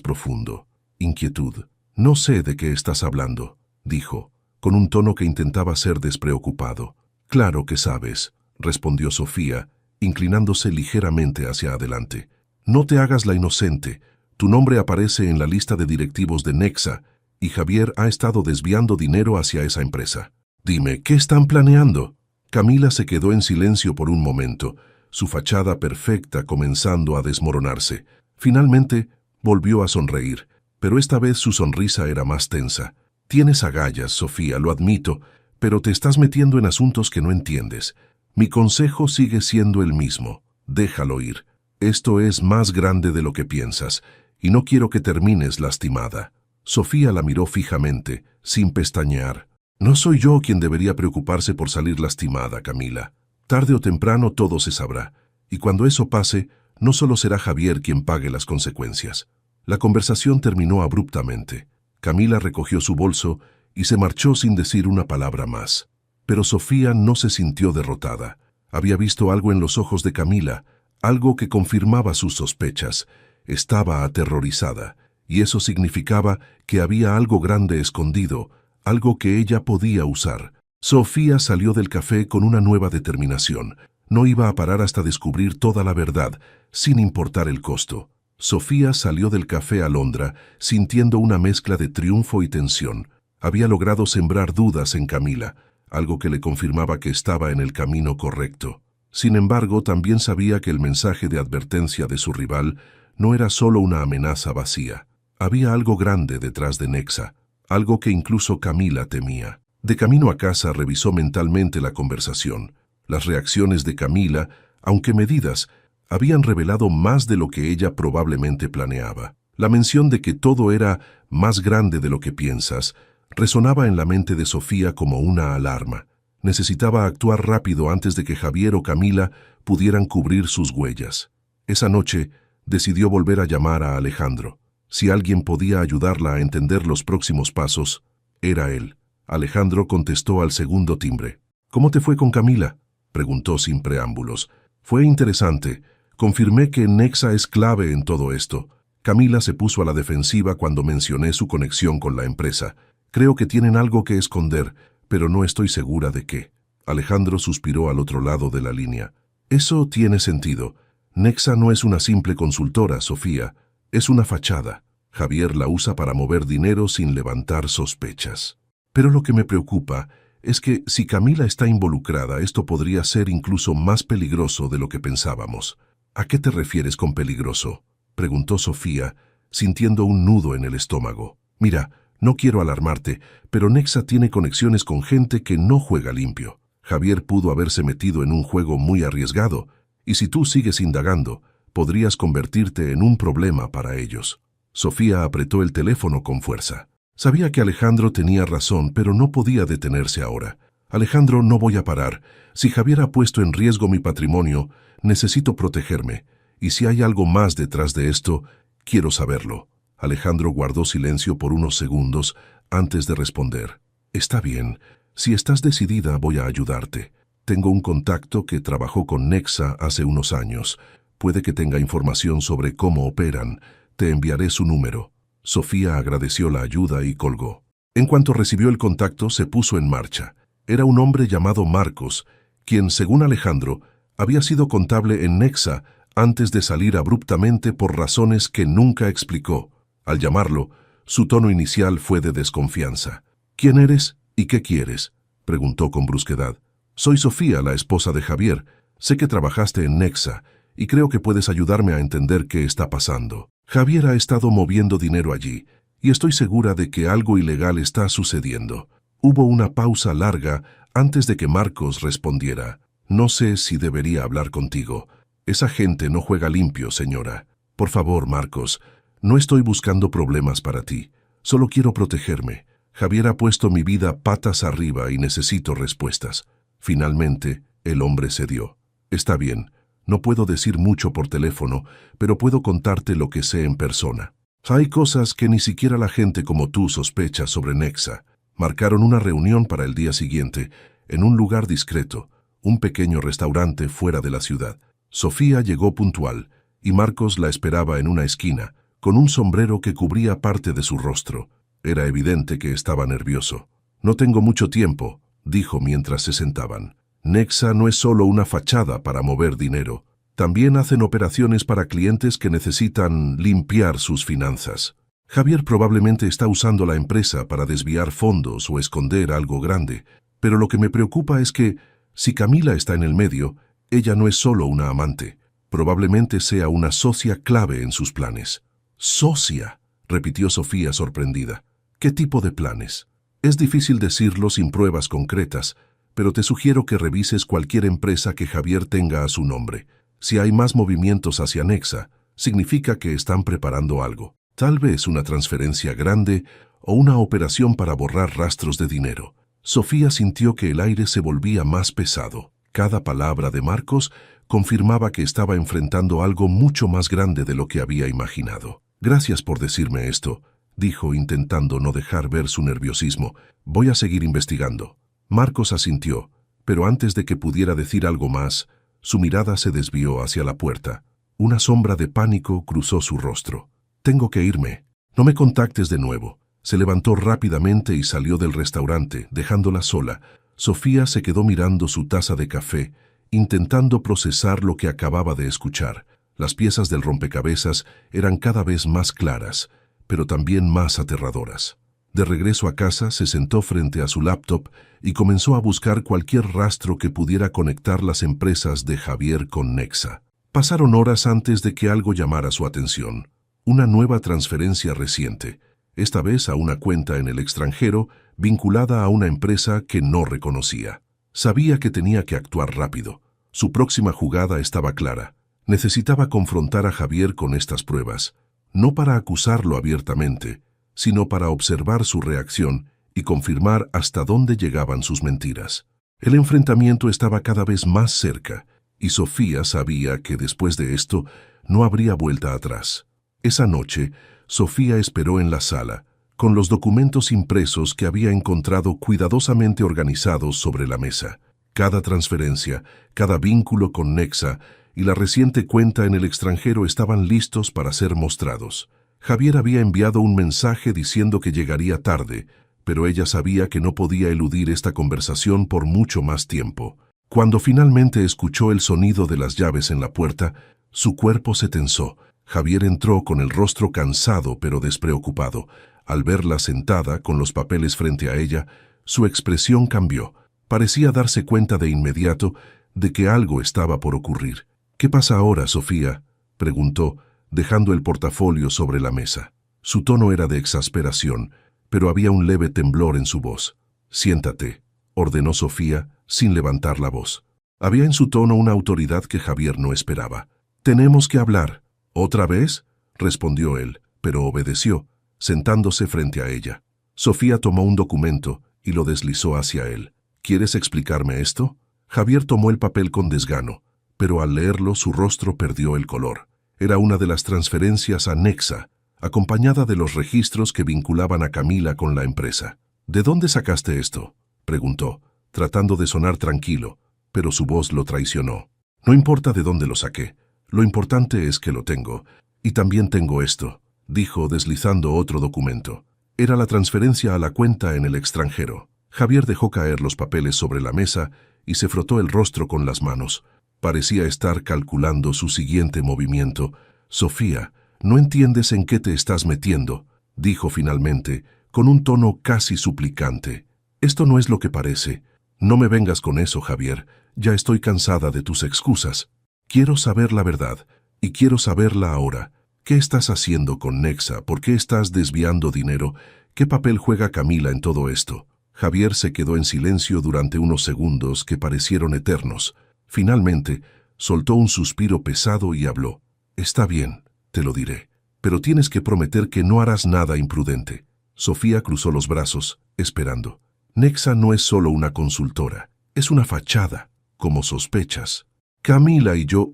profundo, inquietud. «No sé de qué estás hablando», dijo, con un tono que intentaba ser despreocupado. «Claro que sabes», respondió Sofía, inclinándose ligeramente hacia adelante. «No te hagas la inocente. Tu nombre aparece en la lista de directivos de Nexa y Javier ha estado desviando dinero hacia esa empresa. Dime, ¿qué están planeando?» Camila se quedó en silencio por un momento, su fachada perfecta comenzando a desmoronarse. Finalmente, volvió a sonreír, pero esta vez su sonrisa era más tensa. «Tienes agallas, Sofía, lo admito, pero te estás metiendo en asuntos que no entiendes. Mi consejo sigue siendo el mismo. Déjalo ir. Esto es más grande de lo que piensas, y no quiero que termines lastimada». Sofía la miró fijamente, sin pestañear. «No soy yo quien debería preocuparse por salir lastimada, Camila. Tarde o temprano todo se sabrá, y cuando eso pase, no solo será Javier quien pague las consecuencias». La conversación terminó abruptamente. Camila recogió su bolso y se marchó sin decir una palabra más. Pero Sofía no se sintió derrotada. Había visto algo en los ojos de Camila, algo que confirmaba sus sospechas. Estaba aterrorizada, y eso significaba que había algo grande escondido, algo que ella podía usar. Sofía salió del café con una nueva determinación. No iba a parar hasta descubrir toda la verdad, sin importar el costo. Sofía salió del café Alondra sintiendo una mezcla de triunfo y tensión. Había logrado sembrar dudas en Camila, algo que le confirmaba que estaba en el camino correcto. Sin embargo, también sabía que el mensaje de advertencia de su rival no era solo una amenaza vacía. Había algo grande detrás de Nexa, algo que incluso Camila temía. De camino a casa revisó mentalmente la conversación. Las reacciones de Camila, aunque medidas, habían revelado más de lo que ella probablemente planeaba. La mención de que todo era más grande de lo que piensas resonaba en la mente de Sofía como una alarma. Necesitaba actuar rápido antes de que Javier o Camila pudieran cubrir sus huellas. Esa noche decidió volver a llamar a Alejandro. Si alguien podía ayudarla a entender los próximos pasos, era él. Alejandro contestó al segundo timbre. «¿Cómo te fue con Camila?», preguntó sin preámbulos. «Fue interesante. Confirmé que Nexa es clave en todo esto. Camila se puso a la defensiva cuando mencioné su conexión con la empresa. Creo que tienen algo que esconder, pero no estoy segura de qué». Alejandro suspiró al otro lado de la línea. «Eso tiene sentido. Nexa no es una simple consultora, Sofía. Es una fachada. Javier la usa para mover dinero sin levantar sospechas. Pero lo que me preocupa es que si Camila está involucrada, esto podría ser incluso más peligroso de lo que pensábamos». «¿A qué te refieres con peligroso?», preguntó Sofía, sintiendo un nudo en el estómago. «Mira, no quiero alarmarte, pero Nexa tiene conexiones con gente que no juega limpio. Javier pudo haberse metido en un juego muy arriesgado, y si tú sigues indagando, podrías convertirte en un problema para ellos». Sofía apretó el teléfono con fuerza. Sabía que Alejandro tenía razón, pero no podía detenerse ahora. «Alejandro, no voy a parar. Si Javier ha puesto en riesgo mi patrimonio, necesito protegerme. Y si hay algo más detrás de esto, quiero saberlo». Alejandro guardó silencio por unos segundos antes de responder. «Está bien. Si estás decidida, voy a ayudarte. Tengo un contacto que trabajó con Nexa hace unos años. Puede que tenga información sobre cómo operan. Te enviaré su número». Sofía agradeció la ayuda y colgó. En cuanto recibió el contacto, se puso en marcha. Era un hombre llamado Marcos, quien, según Alejandro, había sido contable en Nexa antes de salir abruptamente por razones que nunca explicó. Al llamarlo, su tono inicial fue de desconfianza. «¿Quién eres y qué quieres?», preguntó con brusquedad. «Soy Sofía, la esposa de Javier. Sé que trabajaste en Nexa y creo que puedes ayudarme a entender qué está pasando. Javier ha estado moviendo dinero allí y estoy segura de que algo ilegal está sucediendo». Hubo una pausa larga antes de que Marcos respondiera. «No sé si debería hablar contigo. Esa gente no juega limpio, señora. Por favor, Marcos, no estoy buscando problemas para ti. Solo quiero protegerme. Javier ha puesto mi vida patas arriba y necesito respuestas». Finalmente, el hombre cedió. «Está bien. No puedo decir mucho por teléfono, pero puedo contarte lo que sé en persona. Hay cosas que ni siquiera la gente como tú sospecha sobre Nexa». Marcaron una reunión para el día siguiente, en un lugar discreto, un pequeño restaurante fuera de la ciudad. Sofía llegó puntual, y Marcos la esperaba en una esquina, con un sombrero que cubría parte de su rostro. Era evidente que estaba nervioso. «No tengo mucho tiempo», dijo mientras se sentaban. «Nexa no es solo una fachada para mover dinero. También hacen operaciones para clientes que necesitan limpiar sus finanzas. Javier probablemente está usando la empresa para desviar fondos o esconder algo grande, pero lo que me preocupa es que, si Camila está en el medio, ella no es solo una amante. Probablemente sea una socia clave en sus planes». «¿Socia?», repitió Sofía sorprendida. «¿Qué tipo de planes?». «Es difícil decirlo sin pruebas concretas, pero te sugiero que revises cualquier empresa que Javier tenga a su nombre. Si hay más movimientos hacia Nexa, significa que están preparando algo. Tal vez una transferencia grande o una operación para borrar rastros de dinero». Sofía sintió que el aire se volvía más pesado. Cada palabra de Marcos confirmaba que estaba enfrentando algo mucho más grande de lo que había imaginado. «Gracias por decirme esto», dijo intentando no dejar ver su nerviosismo. «Voy a seguir investigando». Marcos asintió, pero antes de que pudiera decir algo más, su mirada se desvió hacia la puerta. Una sombra de pánico cruzó su rostro. «Tengo que irme. No me contactes de nuevo». Se levantó rápidamente y salió del restaurante, dejándola sola. Sofía se quedó mirando su taza de café, intentando procesar lo que acababa de escuchar. Las piezas del rompecabezas eran cada vez más claras, pero también más aterradoras. De regreso a casa, se sentó frente a su laptop y comenzó a buscar cualquier rastro que pudiera conectar las empresas de Javier con Nexa. Pasaron horas antes de que algo llamara su atención. Una nueva transferencia reciente, esta vez a una cuenta en el extranjero vinculada a una empresa que no reconocía. Sabía que tenía que actuar rápido. Su próxima jugada estaba clara. Necesitaba confrontar a Javier con estas pruebas, no para acusarlo abiertamente, sino para observar su reacción y confirmar hasta dónde llegaban sus mentiras. El enfrentamiento estaba cada vez más cerca, y Sofía sabía que después de esto no habría vuelta atrás. Esa noche, Sofía esperó en la sala, con los documentos impresos que había encontrado cuidadosamente organizados sobre la mesa. Cada transferencia, cada vínculo con Nexa y la reciente cuenta en el extranjero estaban listos para ser mostrados. Javier había enviado un mensaje diciendo que llegaría tarde, pero ella sabía que no podía eludir esta conversación por mucho más tiempo. Cuando finalmente escuchó el sonido de las llaves en la puerta, su cuerpo se tensó. Javier entró con el rostro cansado pero despreocupado. Al verla sentada con los papeles frente a ella, su expresión cambió. Parecía darse cuenta de inmediato de que algo estaba por ocurrir. «¿Qué pasa ahora, Sofía?», preguntó, dejando el portafolio sobre la mesa. Su tono era de exasperación, pero había un leve temblor en su voz. «Siéntate», ordenó Sofía, sin levantar la voz. Había en su tono una autoridad que Javier no esperaba. «Tenemos que hablar». «¿Otra vez?», respondió él, pero obedeció, sentándose frente a ella. Sofía tomó un documento y lo deslizó hacia él. «¿Quieres explicarme esto?». Javier tomó el papel con desgano, pero al leerlo su rostro perdió el color. Era una de las transferencias a Nexa, acompañada de los registros que vinculaban a Camila con la empresa. «¿De dónde sacaste esto?», preguntó, tratando de sonar tranquilo, pero su voz lo traicionó. «No importa de dónde lo saqué. Lo importante es que lo tengo. Y también tengo esto», dijo deslizando otro documento. Era la transferencia a la cuenta en el extranjero. Javier dejó caer los papeles sobre la mesa y se frotó el rostro con las manos. Parecía estar calculando su siguiente movimiento. «Sofía, no entiendes en qué te estás metiendo», dijo finalmente, con un tono casi suplicante. «Esto no es lo que parece. No me vengas con eso, Javier. Ya estoy cansada de tus excusas. Quiero saber la verdad, y quiero saberla ahora. ¿Qué estás haciendo con Nexa? ¿Por qué estás desviando dinero? ¿Qué papel juega Camila en todo esto?». Javier se quedó en silencio durante unos segundos que parecieron eternos. Finalmente, soltó un suspiro pesado y habló. «Está bien, te lo diré, pero tienes que prometer que no harás nada imprudente». Sofía cruzó los brazos, esperando. «Nexa no es solo una consultora, es una fachada, como sospechas. Camila y yo,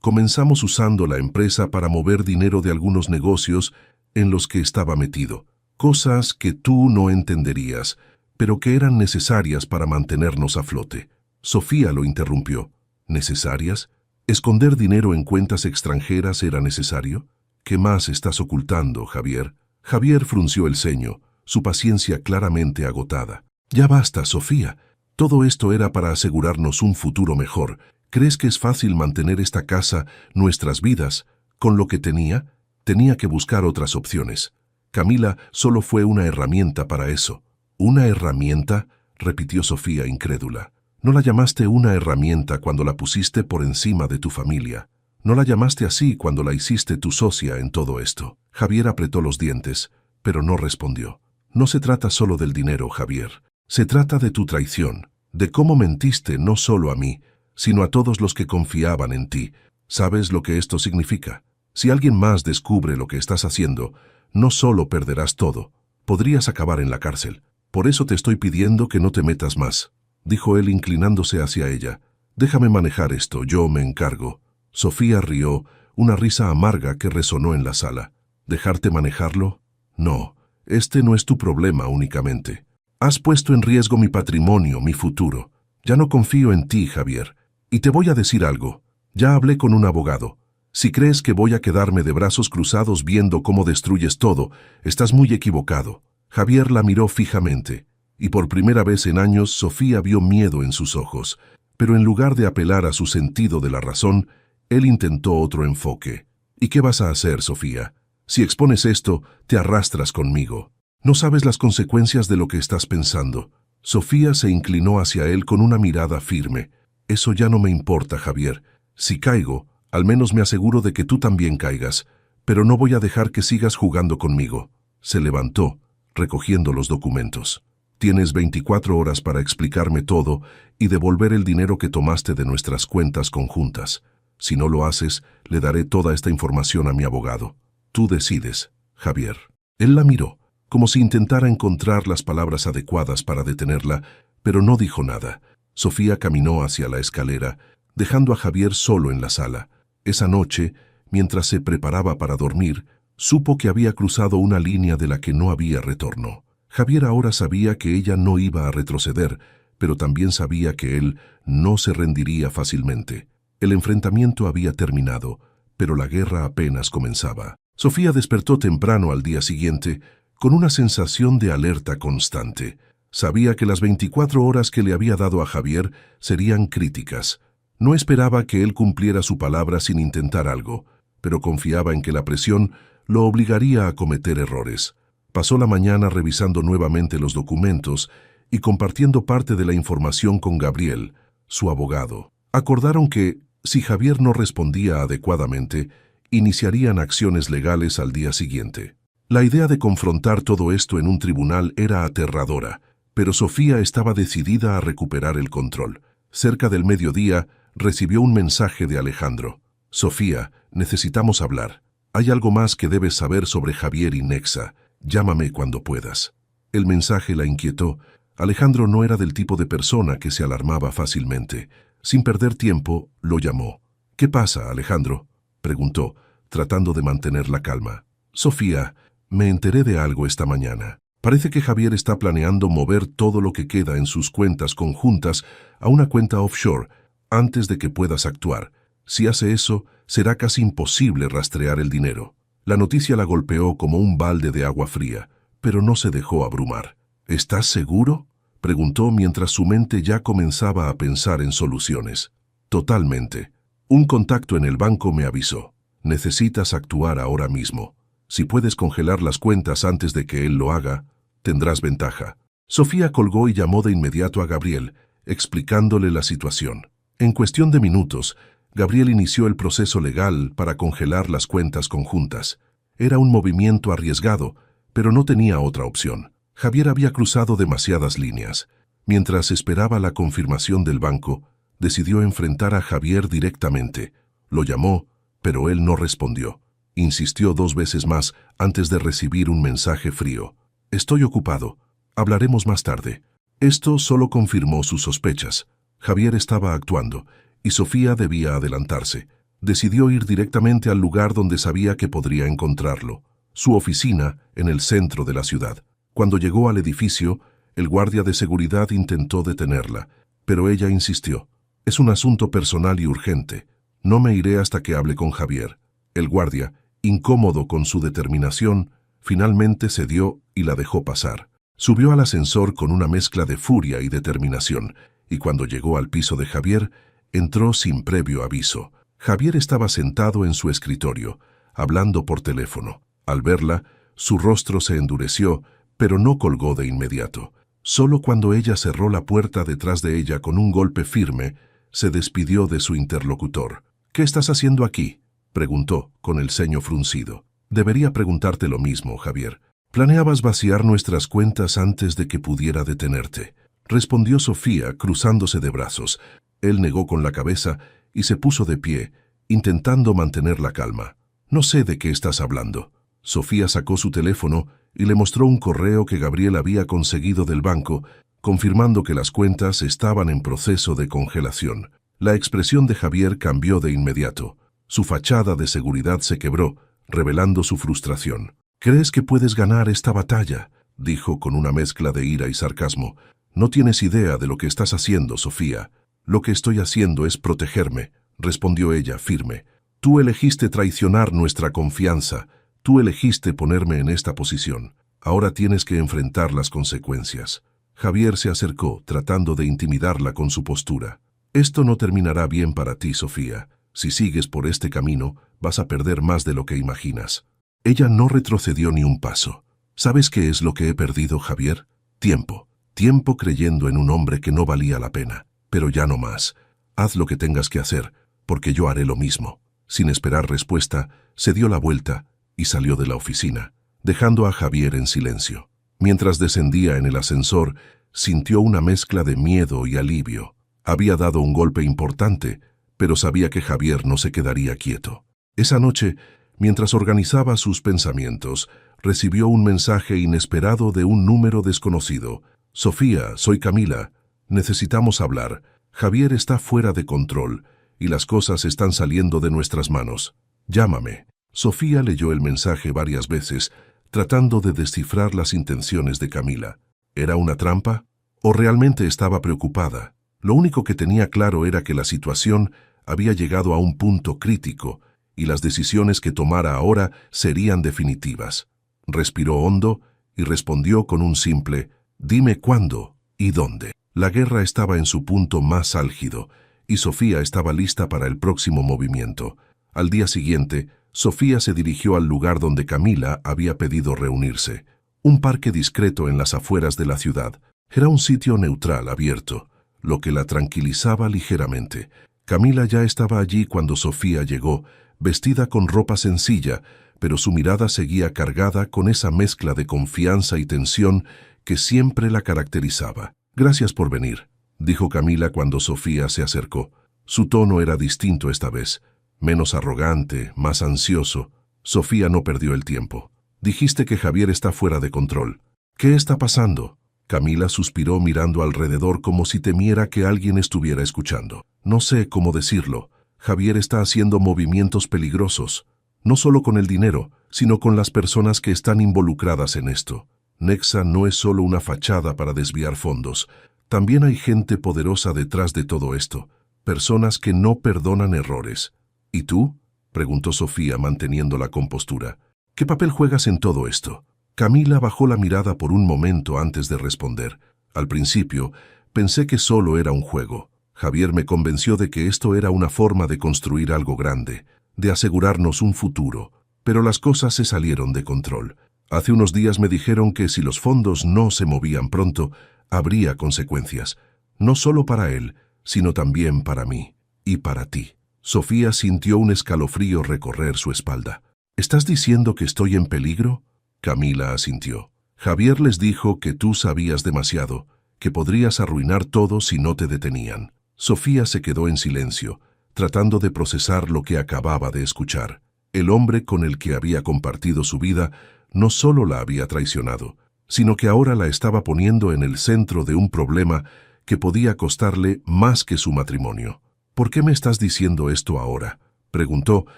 comenzamos usando la empresa para mover dinero de algunos negocios en los que estaba metido. Cosas que tú no entenderías, pero que eran necesarias para mantenernos a flote». Sofía lo interrumpió. «¿Necesarias? ¿Esconder dinero en cuentas extranjeras era necesario? ¿Qué más estás ocultando, Javier? Javier frunció el ceño, su paciencia claramente agotada. Ya basta, Sofía. Todo esto era para asegurarnos un futuro mejor. ¿Crees que es fácil mantener esta casa, nuestras vidas, con lo que tenía? Tenía que buscar otras opciones. Camila solo fue una herramienta para eso. ¿Una herramienta?, repitió Sofía incrédula. No la llamaste una herramienta cuando la pusiste por encima de tu familia. No la llamaste así cuando la hiciste tu socia en todo esto. Javier apretó los dientes, pero no respondió. No se trata solo del dinero, Javier. Se trata de tu traición, de cómo mentiste no solo a mí, sino a todos los que confiaban en ti. ¿Sabes lo que esto significa? Si alguien más descubre lo que estás haciendo, no solo perderás todo, podrías acabar en la cárcel. Por eso te estoy pidiendo que no te metas más, dijo él inclinándose hacia ella. Déjame manejar esto, yo me encargo. Sofía rió, una risa amarga que resonó en la sala. ¿Dejarte manejarlo? No, este no es tu problema únicamente. Has puesto en riesgo mi patrimonio, mi futuro. Ya no confío en ti, Javier. Y te voy a decir algo. Ya hablé con un abogado. Si crees que voy a quedarme de brazos cruzados viendo cómo destruyes todo, estás muy equivocado. Javier la miró fijamente, y por primera vez en años Sofía vio miedo en sus ojos, pero en lugar de apelar a su sentido de la razón, él intentó otro enfoque. ¿Y qué vas a hacer, Sofía? Si expones esto, te arrastras conmigo. No sabes las consecuencias de lo que estás pensando. Sofía se inclinó hacia él con una mirada firme. Eso ya no me importa, Javier. Si caigo, al menos me aseguro de que tú también caigas, pero no voy a dejar que sigas jugando conmigo. Se levantó, recogiendo los documentos. Tienes 24 horas para explicarme todo y devolver el dinero que tomaste de nuestras cuentas conjuntas. Si no lo haces, le daré toda esta información a mi abogado. Tú decides, Javier. Él la miró, como si intentara encontrar las palabras adecuadas para detenerla, pero no dijo nada. Sofía caminó hacia la escalera, dejando a Javier solo en la sala. Esa noche, mientras se preparaba para dormir, supo que había cruzado una línea de la que no había retorno. Javier ahora sabía que ella no iba a retroceder, pero también sabía que él no se rendiría fácilmente. El enfrentamiento había terminado, pero la guerra apenas comenzaba. Sofía despertó temprano al día siguiente, con una sensación de alerta constante. Sabía que las 24 horas que le había dado a Javier serían críticas. No esperaba que él cumpliera su palabra sin intentar algo, pero confiaba en que la presión lo obligaría a cometer errores. Pasó la mañana revisando nuevamente los documentos y compartiendo parte de la información con Gabriel, su abogado. Acordaron que, si Javier no respondía adecuadamente, iniciarían acciones legales al día siguiente. La idea de confrontar todo esto en un tribunal era aterradora, pero Sofía estaba decidida a recuperar el control. Cerca del mediodía, recibió un mensaje de Alejandro. Sofía, necesitamos hablar. Hay algo más que debes saber sobre Javier y Nexa. Llámame cuando puedas. El mensaje la inquietó. Alejandro no era del tipo de persona que se alarmaba fácilmente. Sin perder tiempo, lo llamó. ¿Qué pasa, Alejandro?, preguntó, tratando de mantener la calma. Sofía, me enteré de algo esta mañana. Parece que Javier está planeando mover todo lo que queda en sus cuentas conjuntas a una cuenta offshore antes de que puedas actuar. Si hace eso, será casi imposible rastrear el dinero. La noticia la golpeó como un balde de agua fría, pero no se dejó abrumar. ¿Estás seguro?, preguntó mientras su mente ya comenzaba a pensar en soluciones. Totalmente. Un contacto en el banco me avisó. Necesitas actuar ahora mismo. Si puedes congelar las cuentas antes de que él lo haga, tendrás ventaja. Sofía colgó y llamó de inmediato a Gabriel, explicándole la situación. En cuestión de minutos, Gabriel inició el proceso legal para congelar las cuentas conjuntas. Era un movimiento arriesgado, pero no tenía otra opción. Javier había cruzado demasiadas líneas. Mientras esperaba la confirmación del banco, decidió enfrentar a Javier directamente. Lo llamó, pero él no respondió. Insistió 2 veces más antes de recibir un mensaje frío. Estoy ocupado. Hablaremos más tarde. Esto solo confirmó sus sospechas. Javier estaba actuando, y Sofía debía adelantarse. Decidió ir directamente al lugar donde sabía que podría encontrarlo, su oficina en el centro de la ciudad. Cuando llegó al edificio, el guardia de seguridad intentó detenerla, pero ella insistió. Es un asunto personal y urgente. No me iré hasta que hable con Javier. El guardia, incómodo con su determinación, finalmente cedió y la dejó pasar. Subió al ascensor con una mezcla de furia y determinación, y cuando llegó al piso de Javier, entró sin previo aviso. Javier estaba sentado en su escritorio, hablando por teléfono. Al verla, su rostro se endureció, pero no colgó de inmediato. Solo cuando ella cerró la puerta detrás de ella con un golpe firme, se despidió de su interlocutor. «¿Qué estás haciendo aquí?», preguntó, con el ceño fruncido. «Debería preguntarte lo mismo, Javier. Planeabas vaciar nuestras cuentas antes de que pudiera detenerte», respondió Sofía, cruzándose de brazos. Él negó con la cabeza y se puso de pie, intentando mantener la calma. «No sé de qué estás hablando». Sofía sacó su teléfono y le mostró un correo que Gabriel había conseguido del banco, confirmando que las cuentas estaban en proceso de congelación. La expresión de Javier cambió de inmediato. Su fachada de seguridad se quebró, revelando su frustración. «¿Crees que puedes ganar esta batalla?», dijo con una mezcla de ira y sarcasmo. «No tienes idea de lo que estás haciendo, Sofía». «Lo que estoy haciendo es protegerme», respondió ella firme. «Tú elegiste traicionar nuestra confianza. Tú elegiste ponerme en esta posición. Ahora tienes que enfrentar las consecuencias». Javier se acercó, tratando de intimidarla con su postura. «Esto no terminará bien para ti, Sofía. Si sigues por este camino, vas a perder más de lo que imaginas». Ella no retrocedió ni un paso. «¿Sabes qué es lo que he perdido, Javier? Tiempo. Tiempo creyendo en un hombre que no valía la pena. Pero ya no más. Haz lo que tengas que hacer, porque yo haré lo mismo». Sin esperar respuesta, se dio la vuelta y salió de la oficina, dejando a Javier en silencio. Mientras descendía en el ascensor, sintió una mezcla de miedo y alivio. Había dado un golpe importante, pero sabía que Javier no se quedaría quieto. Esa noche, mientras organizaba sus pensamientos, recibió un mensaje inesperado de un número desconocido. «Sofía, soy Camila. Necesitamos hablar. Javier está fuera de control y las cosas están saliendo de nuestras manos. Llámame». Sofía leyó el mensaje varias veces, tratando de descifrar las intenciones de Camila. ¿Era una trampa? ¿O realmente estaba preocupada? Lo único que tenía claro era que la situación había llegado a un punto crítico y las decisiones que tomara ahora serían definitivas. Respiró hondo y respondió con un simple «Dime cuándo y dónde». La guerra estaba en su punto más álgido y Sofía estaba lista para el próximo movimiento. Al día siguiente, Sofía se dirigió al lugar donde Camila había pedido reunirse, un parque discreto en las afueras de la ciudad. Era un sitio neutral, abierto, lo que la tranquilizaba ligeramente. Camila ya estaba allí cuando Sofía llegó, vestida con ropa sencilla, pero su mirada seguía cargada con esa mezcla de confianza y tensión que siempre la caracterizaba. «Gracias por venir», dijo Camila cuando Sofía se acercó. Su tono era distinto esta vez, menos arrogante, más ansioso. Sofía no perdió el tiempo. «Dijiste que Javier está fuera de control. ¿Qué está pasando?». Camila suspiró mirando alrededor como si temiera que alguien estuviera escuchando. «No sé cómo decirlo. Javier está haciendo movimientos peligrosos, no solo con el dinero, sino con las personas que están involucradas en esto. Nexa no es solo una fachada para desviar fondos. También hay gente poderosa detrás de todo esto, personas que no perdonan errores». «¿Y tú?», preguntó Sofía manteniendo la compostura. «¿Qué papel juegas en todo esto?». Camila bajó la mirada por un momento antes de responder. «Al principio, pensé que solo era un juego. Javier me convenció de que esto era una forma de construir algo grande, de asegurarnos un futuro, pero las cosas se salieron de control. Hace unos días me dijeron que si los fondos no se movían pronto, habría consecuencias, no solo para él, sino también para mí y para ti». Sofía sintió un escalofrío recorrer su espalda. «¿Estás diciendo que estoy en peligro?». Camila asintió. «Javier les dijo que tú sabías demasiado, que podrías arruinar todo si no te detenían». Sofía se quedó en silencio, tratando de procesar lo que acababa de escuchar. El hombre con el que había compartido su vida no solo la había traicionado, sino que ahora la estaba poniendo en el centro de un problema que podía costarle más que su matrimonio. «¿Por qué me estás diciendo esto ahora?», preguntó,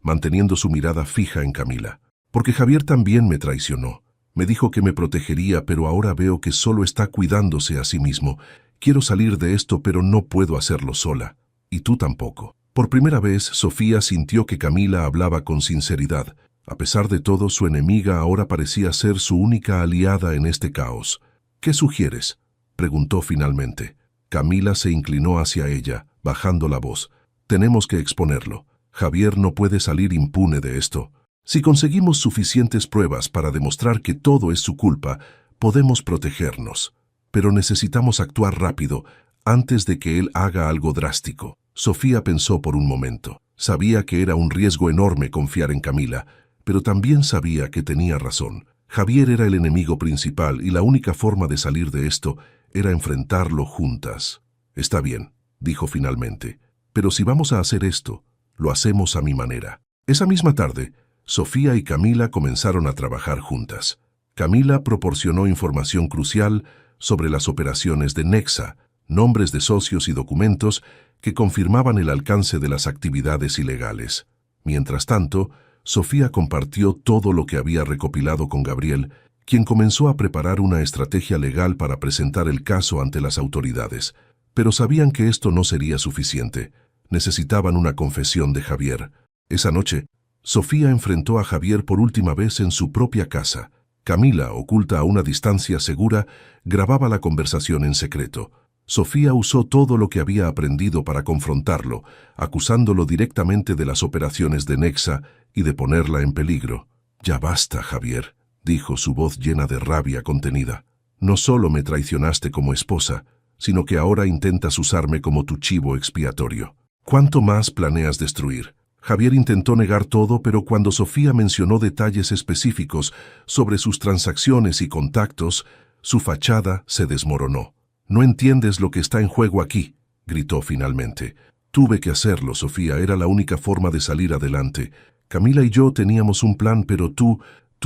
manteniendo su mirada fija en Camila. «Porque Javier también me traicionó. Me dijo que me protegería, pero ahora veo que solo está cuidándose a sí mismo. Quiero salir de esto, pero no puedo hacerlo sola. Y tú tampoco». Por primera vez, Sofía sintió que Camila hablaba con sinceridad. A pesar de todo, su enemiga ahora parecía ser su única aliada en este caos. «¿Qué sugieres?», preguntó finalmente. Camila se inclinó hacia ella, bajando la voz. «Tenemos que exponerlo. Javier no puede salir impune de esto. Si conseguimos suficientes pruebas para demostrar que todo es su culpa, podemos protegernos. Pero necesitamos actuar rápido, antes de que él haga algo drástico». Sofía pensó por un momento. Sabía que era un riesgo enorme confiar en Camila, pero también sabía que tenía razón. Javier era el enemigo principal y la única forma de salir de esto era enfrentarlo juntas. «Está bien», dijo finalmente, «pero si vamos a hacer esto, lo hacemos a mi manera». Esa misma tarde, Sofía y Camila comenzaron a trabajar juntas. Camila proporcionó información crucial sobre las operaciones de Nexa, nombres de socios y documentos que confirmaban el alcance de las actividades ilegales. Mientras tanto, Sofía compartió todo lo que había recopilado con Gabriel, quien comenzó a preparar una estrategia legal para presentar el caso ante las autoridades. Pero sabían que esto no sería suficiente. Necesitaban una confesión de Javier. Esa noche, Sofía enfrentó a Javier por última vez en su propia casa. Camila, oculta a una distancia segura, grababa la conversación en secreto. Sofía usó todo lo que había aprendido para confrontarlo, acusándolo directamente de las operaciones de Nexa y de ponerla en peligro. «Ya basta, Javier», dijo su voz llena de rabia contenida. «No solo me traicionaste como esposa, sino que ahora intentas usarme como tu chivo expiatorio. ¿Cuánto más planeas destruir?». Javier intentó negar todo, pero cuando Sofía mencionó detalles específicos sobre sus transacciones y contactos, su fachada se desmoronó. «No entiendes lo que está en juego aquí», gritó finalmente. «Tuve que hacerlo, Sofía, era la única forma de salir adelante. Camila y yo teníamos un plan, pero tú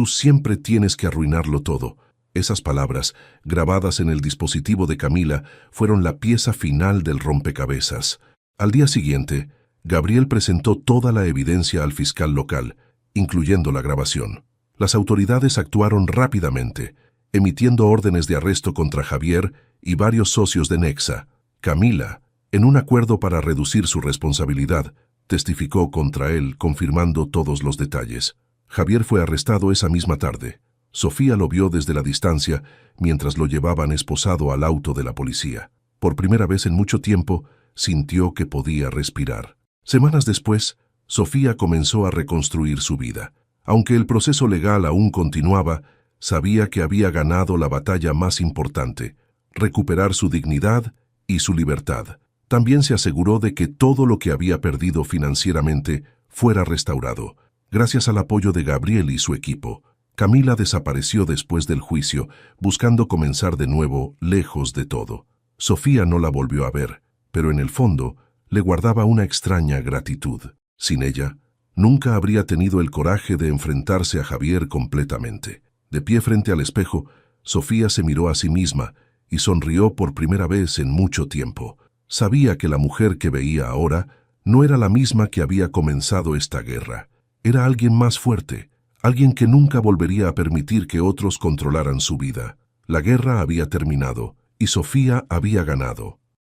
siempre tienes que arruinarlo todo». Esas palabras, grabadas en el dispositivo de Camila, fueron la pieza final del rompecabezas. Al día siguiente, Gabriel presentó toda la evidencia al fiscal local, incluyendo la grabación. Las autoridades actuaron rápidamente, emitiendo órdenes de arresto contra Javier y varios socios de Nexa. Camila, en un acuerdo para reducir su responsabilidad, testificó contra él, confirmando todos los detalles. Javier fue arrestado esa misma tarde. Sofía lo vio desde la distancia mientras lo llevaban esposado al auto de la policía. Por primera vez en mucho tiempo, sintió que podía respirar. Semanas después, Sofía comenzó a reconstruir su vida. Aunque el proceso legal aún continuaba, sabía que había ganado la batalla más importante: recuperar su dignidad y su libertad. También se aseguró de que todo lo que había perdido financieramente fuera restaurado. Gracias al apoyo de Gabriel y su equipo, Camila desapareció después del juicio, buscando comenzar de nuevo lejos de todo. Sofía no la volvió a ver, pero en el fondo le guardaba una extraña gratitud. Sin ella, nunca habría tenido el coraje de enfrentarse a Javier completamente. De pie frente al espejo, Sofía se miró a sí misma y sonrió por primera vez en mucho tiempo. Sabía que la mujer que veía ahora no era la misma que había comenzado esta guerra. Era alguien más fuerte, alguien que nunca volvería a permitir que otros controlaran su vida. La guerra había terminado y Sofía había ganado.